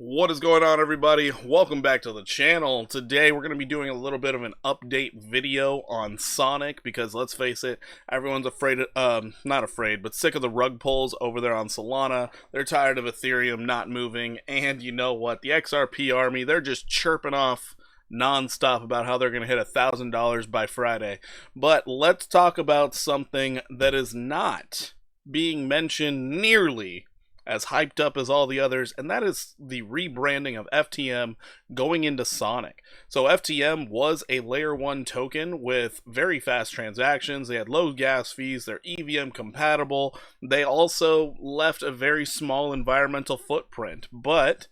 What is going on, everybody? Welcome back to the channel. Today we're going to be doing a little bit of an update video on Sonic because let's face it, everyone's not afraid, but sick of the rug pulls over there on Solana. They're tired of Ethereum not moving, and you know what? The XRP army, they're just chirping off non-stop about how they're going to hit $1,000 by Friday. But let's talk about something that is not being mentioned nearly as hyped up as all the others, and that is the rebranding of FTM going into Sonic. So FTM was a layer 1 token with very fast transactions. They had low gas fees, they're EVM compatible. They also left a very small environmental footprint, but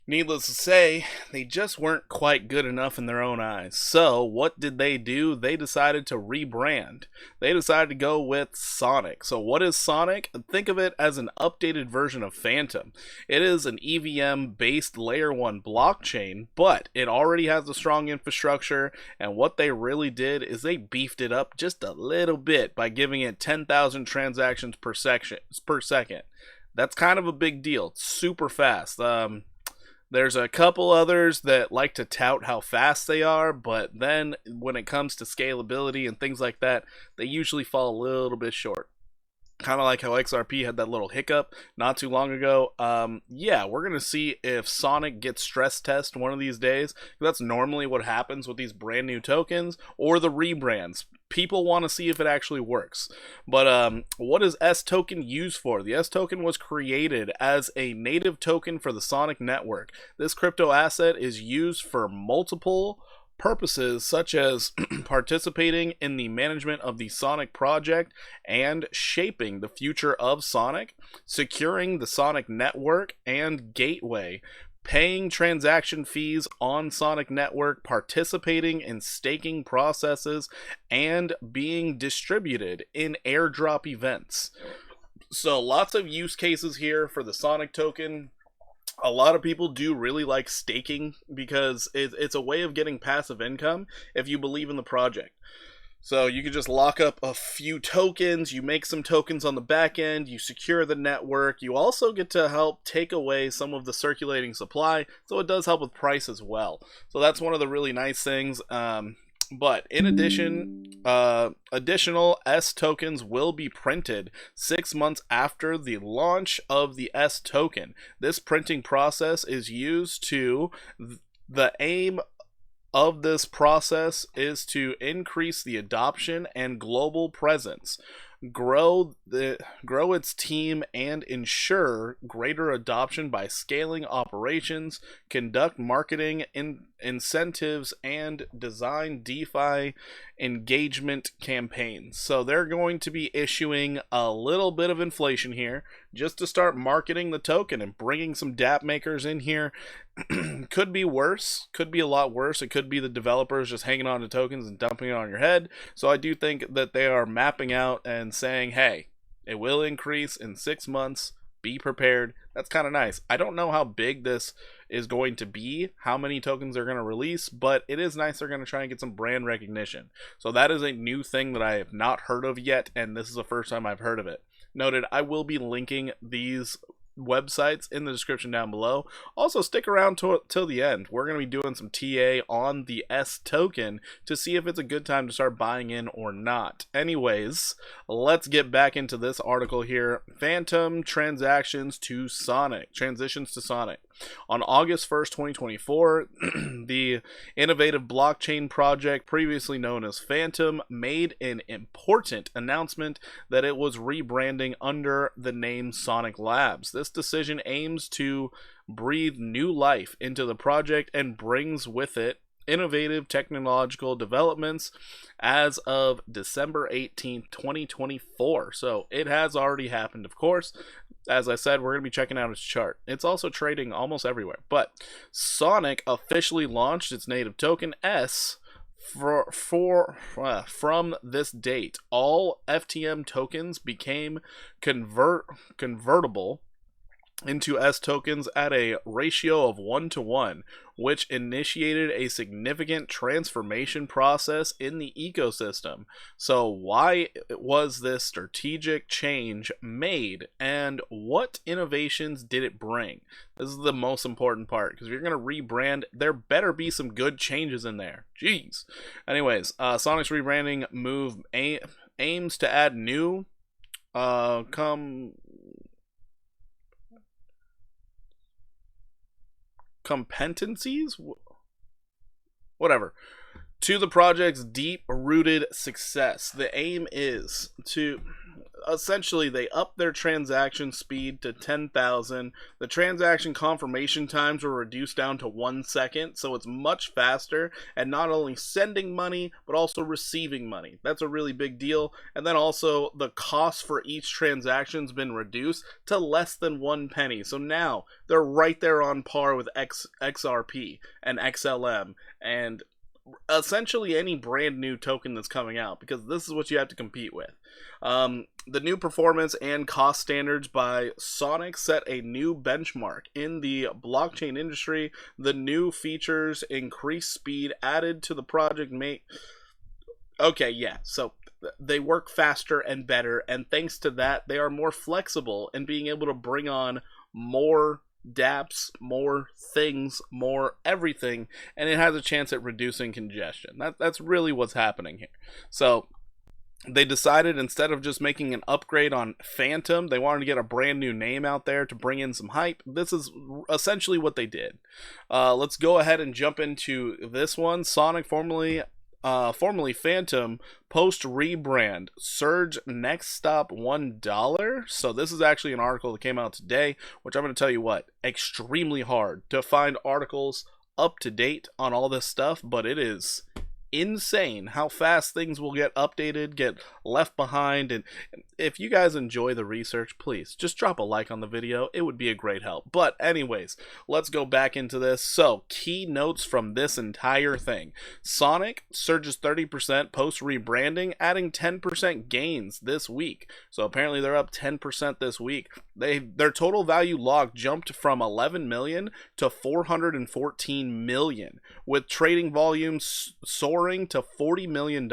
needless to say, they just weren't quite good enough in their own eyes. So what did they do? They decided to rebrand. They decided to go with Sonic. So what is Sonic? Think of it as an updated version of Fantom. It is an EVM based layer 1 blockchain, but it already has a strong infrastructure, and what they really did is they beefed it up just a little bit by giving it 10,000 transactions per second. That's kind of a big deal. It's super fast. There's a couple others that like to tout how fast they are, but then when it comes to scalability and things like that, they usually fall a little bit short. Kind of like how XRP had that little hiccup not too long ago. Yeah, we're going to see if Sonic gets stress test one of these days. That's normally what happens with these brand new tokens or the rebrands. People want to see if it actually works. But what is S token used for? The S token was created as a native token for the Sonic network. This crypto asset is used for multiple purposes, such as participating in the management of the Sonic project and shaping the future of Sonic, securing the Sonic network and gateway, paying transaction fees on Sonic network, participating in staking processes, and being distributed in airdrop events. So lots of use cases here for the Sonic token. A lot of people do really like staking because it's a way of getting passive income if you believe in the project. So you can just lock up a few tokens, you make some tokens on the back end, you secure the network, you also get to help take away some of the circulating supply, so it does help with price as well. So that's one of the really nice things. But in addition, additional S tokens will be printed 6 months after the launch of the S token. This printing process is used to, the aim of this process is to increase the adoption and global presence, grow its team, and ensure greater adoption by scaling operations, conduct marketing incentives, and design DeFi engagement campaigns. So they're going to be issuing a little bit of inflation here just to start marketing the token and bringing some dApp makers in here. Could be worse, could be a lot worse. It could be the developers just hanging on to tokens and dumping it on your head. So I do think that they are mapping out and saying, hey, it will increase in 6 months, be prepared. That's kind of nice. I don't know how big this is going to be, how many tokens they're going to release, but it is nice they're going to try and get some brand recognition. So that is a new thing that I have not heard of yet, and this is the first time I've heard of it. Noted, I will be linking these websites in the description down below. Also, stick around till the end. We're going to be doing some TA on the S token to see if it's a good time to start buying in or not. Anyways, let's get back into this article here. Fantom transitions to Sonic. On August 1st, 2024, the innovative blockchain project previously known as Fantom made an important announcement that it was rebranding under the name Sonic Labs. This decision aims to breathe new life into the project and brings with it innovative technological developments as of December 18th, 2024. So it has already happened, of course. As I said, we're going to be checking out its chart. It's also trading almost everywhere. But Sonic officially launched its native token S from this date. All FTM tokens became convertible into S tokens at a ratio of 1-to-1, which initiated a significant transformation process in the ecosystem. So why was this strategic change made, and what innovations did it bring? This is the most important part, because if you're going to rebrand, there better be some good changes in there. Jeez. Anyways, Sonic's rebranding move aims to add new competencies, whatever, to the project's deep-rooted success. The aim is to essentially they up their transaction speed to 10,000. The transaction confirmation times were reduced down to 1 second, so it's much faster, and not only sending money but also receiving money. That's a really big deal. And then also the cost for each transaction's been reduced to less than 1 penny. So now they're right there on par with XRP and XLM and essentially any brand new token that's coming out, because this is what you have to compete with. The new performance and cost standards by Sonic set a new benchmark in the blockchain industry. The new features, increased speed added to the project okay, yeah, so they work faster and better, and thanks to that they are more flexible in being able to bring on more dApps, more things, more everything, and it has a chance at reducing congestion. That's really what's happening here. So they decided, instead of just making an upgrade on Fantom, they wanted to get a brand new name out there to bring in some hype. This is essentially what they did. Let's go ahead and jump into this one. Sonic, formerly Fantom, post rebrand, surge next stop $1. So this is actually an article that came out today, which I'm going to tell you what, extremely hard to find articles up to date on all this stuff, but it is insane how fast things will get updated, get left behind. And if you guys enjoy the research, please just drop a like on the video. It would be a great help. But anyways, let's go back into this. So key notes from this entire thing: Sonic surges 30% post rebranding, adding 10% gains this week. So apparently they're up 10% this week. Their total value locked jumped from 11 million to 414 million, with trading volumes soaring to $40 million.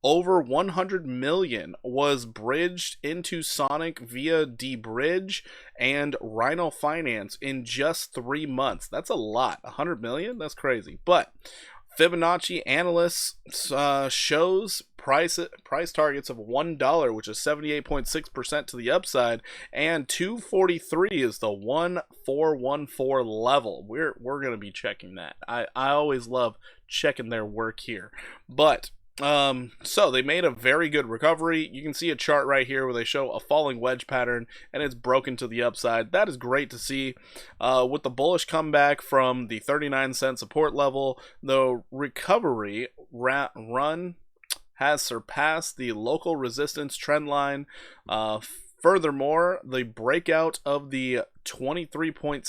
Over 100 million was bridged into Sonic via dBridge and Rhino Finance in just 3 months. That's a lot. 100 million? That's crazy. But Fibonacci analysts shows price targets of $1, which is 78.6% to the upside, and 243 is the 1414 level. We're going to be checking that. I always love checking their work here. But so they made a very good recovery. You can see a chart right here where they show a falling wedge pattern and it's broken to the upside. That is great to see. With the bullish comeback from the 39-cent support level, the recovery run has surpassed the local resistance trend line. Furthermore, the breakout of the 23.6%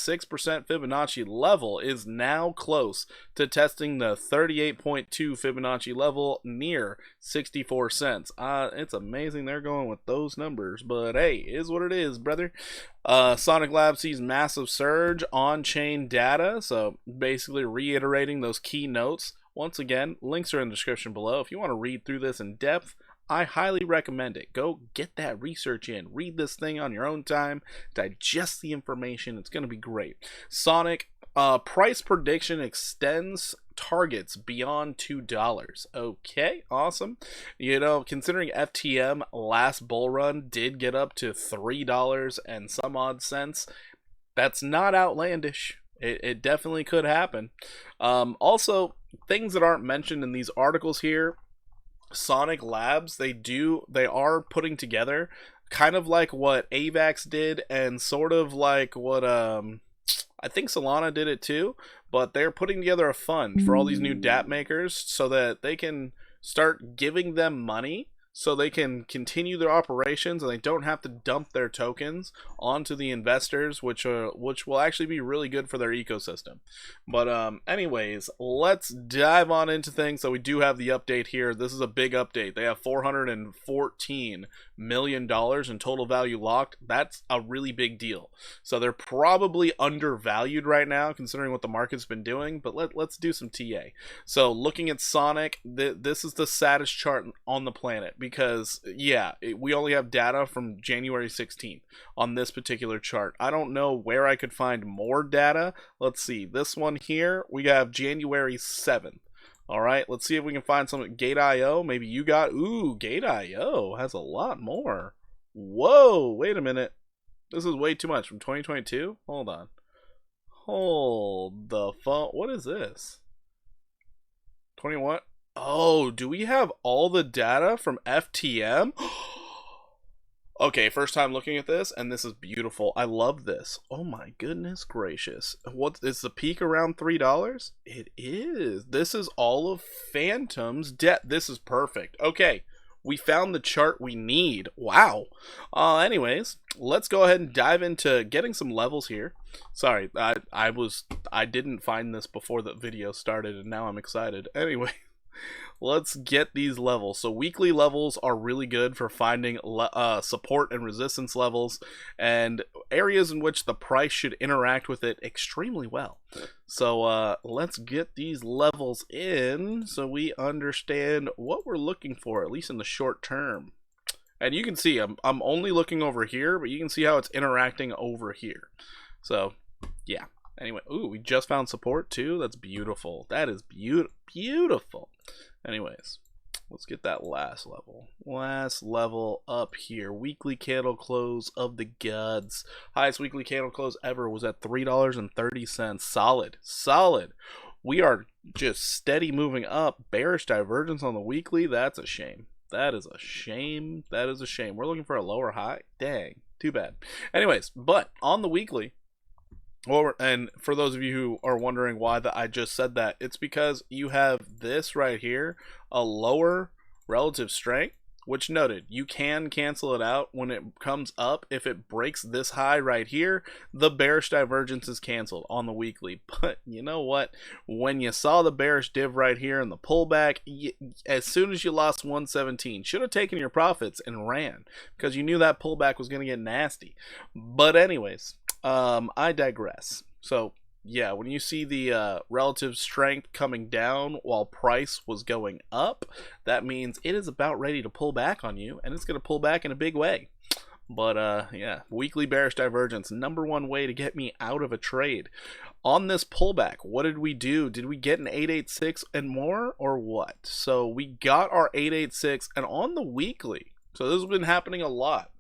Fibonacci level is now close to testing the 38.2 Fibonacci level near 64 cents. It's amazing they're going with those numbers, but hey, is what it is, brother. Sonic Lab sees massive surge on-chain data, so basically reiterating those key notes. Once again, links are in the description below. If you want to read through this in depth, I highly recommend it. Go get that research in. Read this thing on your own time. Digest the information. It's going to be great. Sonic price prediction extends targets beyond $2. Okay, awesome. You know, considering FTM last bull run did get up to $3 and some odd cents, that's not outlandish. It definitely could happen. Also, things that aren't mentioned in these articles here, Sonic Labs, they are putting together kind of like what AVAX did, and sort of like what I think Solana did it too, but they're putting together a fund for all these new dApp makers so that they can start giving them money so they can continue their operations and they don't have to dump their tokens onto the investors, which will actually be really good for their ecosystem. But anyways, let's dive on into things. So we do have the update here. This is a big update. They have $414 million in total value locked. That's a really big deal. So they're probably undervalued right now considering what the market's been doing, but let's do some TA. So looking at Sonic, this is the saddest chart on the planet because, yeah, we only have data from January 16th on this particular chart. I don't know where I could find more data. Let's see. This one here, we have January 7th. All right, let's see if we can find some Gate.io. Maybe you got, ooh, Gate.io has a lot more. Whoa, wait a minute. This is way too much from 2022. Hold on. Hold the phone. What is this? 21. Oh, do we have all the data from FTM? Okay, first time looking at this, and this is beautiful. I love this. Oh my goodness gracious. What is the peak around $3? It is. This is all of Fantom's debt. This is perfect. Okay, we found the chart we need. Wow. Anyways, let's go ahead and dive into getting some levels here. Sorry, I didn't find this before the video started, and now I'm excited. Anyway. Let's get these levels. So weekly levels are really good for finding support and resistance levels and areas in which the price should interact with it extremely well. So let's get these levels in so we understand what we're looking for, at least in the short term. And you can see I'm only looking over here, but you can see how it's interacting over here. So yeah. Anyway, ooh, we just found support too. That's beautiful. That is beautiful. Anyways, let's get that last level. Last level up here. Weekly candle close of the gods. Highest weekly candle close ever was at $3.30. Solid. We are just steady moving up. Bearish divergence on the weekly. That's a shame. That is a shame. That is a shame. We're looking for a lower high. Dang. Too bad. Anyways, but on the weekly, well, and for those of you who are wondering why I just said that, it's because you have this right here, a lower relative strength, which noted, you can cancel it out when it comes up. If it breaks this high right here, the bearish divergence is canceled on the weekly. But you know what? When you saw the bearish div right here and the pullback, as soon as you lost 117, should have taken your profits and ran because you knew that pullback was going to get nasty. But anyways, I digress. So yeah, when you see the relative strength coming down while price was going up, that means it is about ready to pull back on you, and it's going to pull back in a big way. But yeah, weekly bearish divergence, #1 way to get me out of a trade. On this pullback, what did we do? Did we get an 886 and more, or what? So we got our 886, and on the weekly, so this has been happening a lot.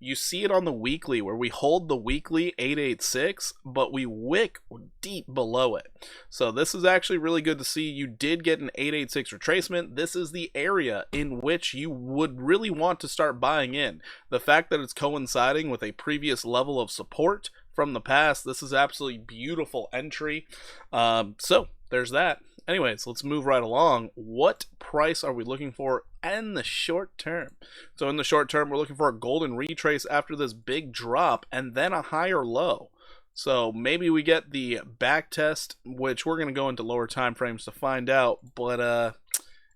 You see it on the weekly where we hold the weekly 886, but we wick deep below it. So this is actually really good to see. You did get an 886 retracement. This is the area in which you would really want to start buying in. The fact that it's coinciding with a previous level of support from the past, this is absolutely beautiful entry. So there's that. Anyways, let's move right along. What price are we looking for in the short term? So in the short term, we're looking for a golden retrace after this big drop and then a higher low. So maybe we get the back test, which we're going to go into lower time frames to find out. But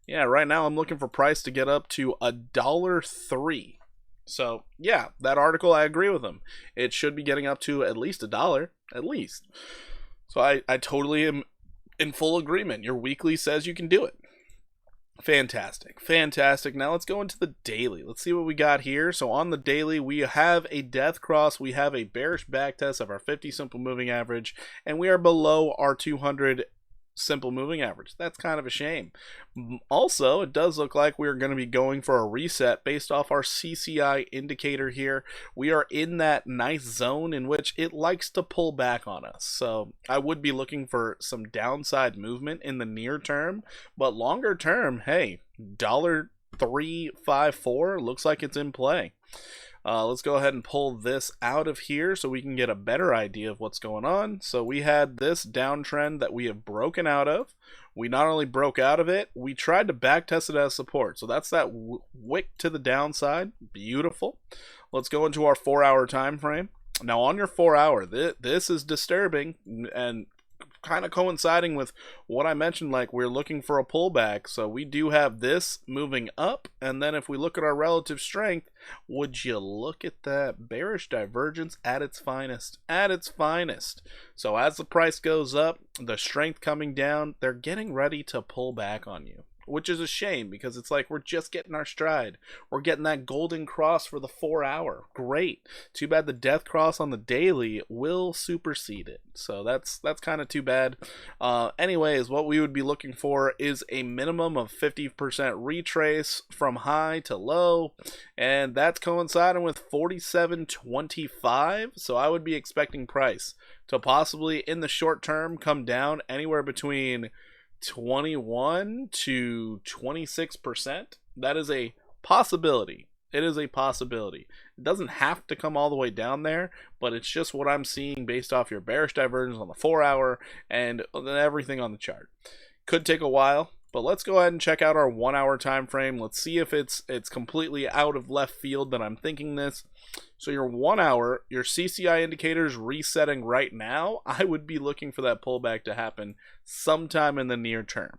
yeah, right now I'm looking for price to get up to $1.03. So yeah, that article, I agree with them. It should be getting up to at least $1, at least. So I totally am in full agreement. Your weekly says you can do it. Fantastic. Now let's go into the daily. Let's see what we got here. So on the daily, we have a death cross. We have a bearish backtest of our 50 simple moving average, and we are below our 200 simple moving average. That's kind of a shame. Also, it does look like we're going to be going for a reset based off our CCI indicator here. We are in that nice zone in which it likes to pull back on us. So I would be looking for some downside movement in the near term, but longer term, hey, $3.54 looks like it's in play. Let's go ahead and pull this out of here so we can get a better idea of what's going on. So we had this downtrend that we have broken out of. We not only broke out of it, we tried to backtest it as support. So that's that wick to the downside. Beautiful. Let's go into our 4-hour time frame. Now on your 4-hour, this is disturbing and kind of coinciding with what I mentioned, like we're looking for a pullback. So we do have this moving up, and then if we look at our relative strength, would you look at that bearish divergence at its finest, So as the price goes up, the strength coming down, they're getting ready to pull back on you, which is a shame because it's like we're just getting our stride. We're getting that golden cross for the 4-hour. Great. Too bad the death cross on the daily will supersede it. So that's kind of too bad. Anyways, what we would be looking for is a minimum of 50% retrace from high to low, and that's coinciding with 47.25. So I would be expecting price to possibly in the short term come down anywhere between 21 to 26%. That is a possibility. It is a possibility. It doesn't have to come all the way down there, but it's just what I'm seeing based off your bearish divergence on the 4-hour and everything on the chart. Could take a while, but let's go ahead and check out our 1-hour time frame. Let's see if it's completely out of left field that I'm thinking this. So your 1-hour, your CCI indicators resetting right now, I would be looking for that pullback to happen sometime in the near term.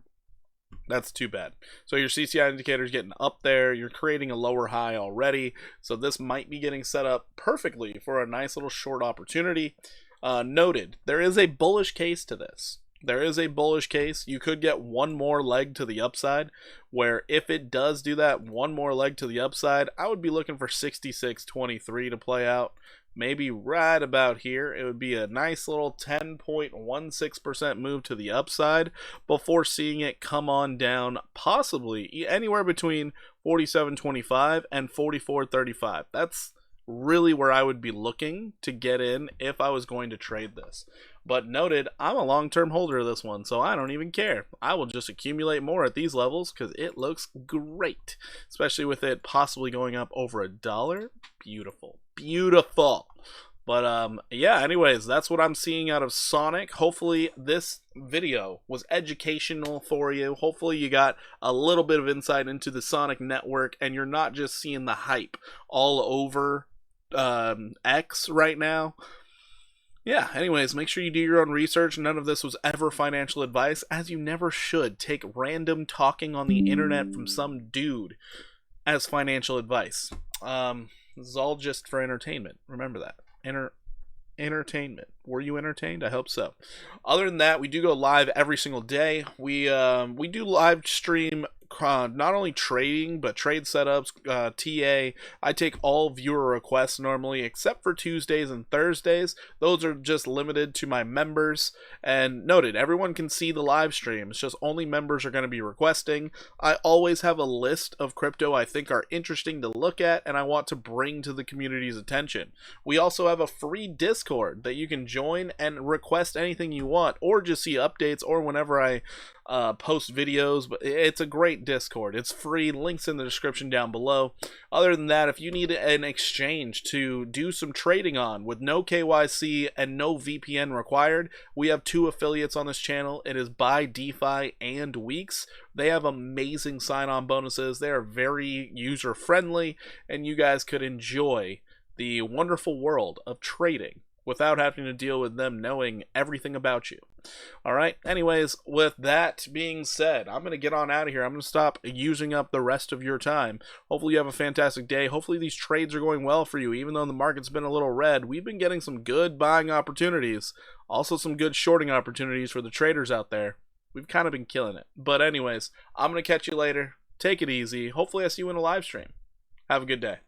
That's too bad. So your CCI indicator is getting up there. You're creating a lower high already. So this might be getting set up perfectly for a nice little short opportunity. Noted, there is a bullish case to this. There is a bullish case. You could get one more leg to the upside, where if it does do that one more leg to the upside, I would be looking for 66.23 to play out. Maybe right about here. It would be a nice little 10.16% move to the upside before seeing it come on down, possibly anywhere between 47.25 and 44.35. That's really where I would be looking to get in if I was going to trade this. But noted, I'm a long-term holder of this one, so I don't even care. I will just accumulate more at these levels because it looks great, especially with it possibly going up over $1. Beautiful, beautiful. But yeah, anyways, that's what I'm seeing out of Sonic. Hopefully this video was educational for you. Hopefully you got a little bit of insight into the Sonic network and you're not just seeing the hype all over X right now. Yeah, anyways, make sure you do your own research. None of this was ever financial advice, as you never should take random talking on the internet from some dude as financial advice. This is all just for entertainment. Remember that. Entertainment. Were you entertained? I hope so. Other than that, we do go live every single day. We do live stream not only trading but trade setups, TA. I take all viewer requests normally except for Tuesdays and Thursdays. Those are just limited to my members. And noted, everyone can see the live stream. It's just only members are going to be requesting. I always have a list of crypto I think are interesting to look at and I want to bring to the community's attention. We also have a free Discord that you can join and request anything you want, or just see updates, or whenever I post videos. But it's a great Discord. It's free. Links in the description down below. Other than that, if you need an exchange to do some trading on with no KYC and no VPN required, we have 2 affiliates on this channel. It is Buy DeFi and Weeks. They have amazing sign-on bonuses. They are very user-friendly, and you guys could enjoy the wonderful world of trading without having to deal with them knowing everything about you. Alright, anyways, with that being said, I'm going to get on out of here. I'm going to stop using up the rest of your time. Hopefully you have a fantastic day. Hopefully these trades are going well for you. Even though the market's been a little red, we've been getting some good buying opportunities. Also some good shorting opportunities for the traders out there. We've kind of been killing it. But anyways, I'm going to catch you later. Take it easy. Hopefully I see you in a live stream. Have a good day.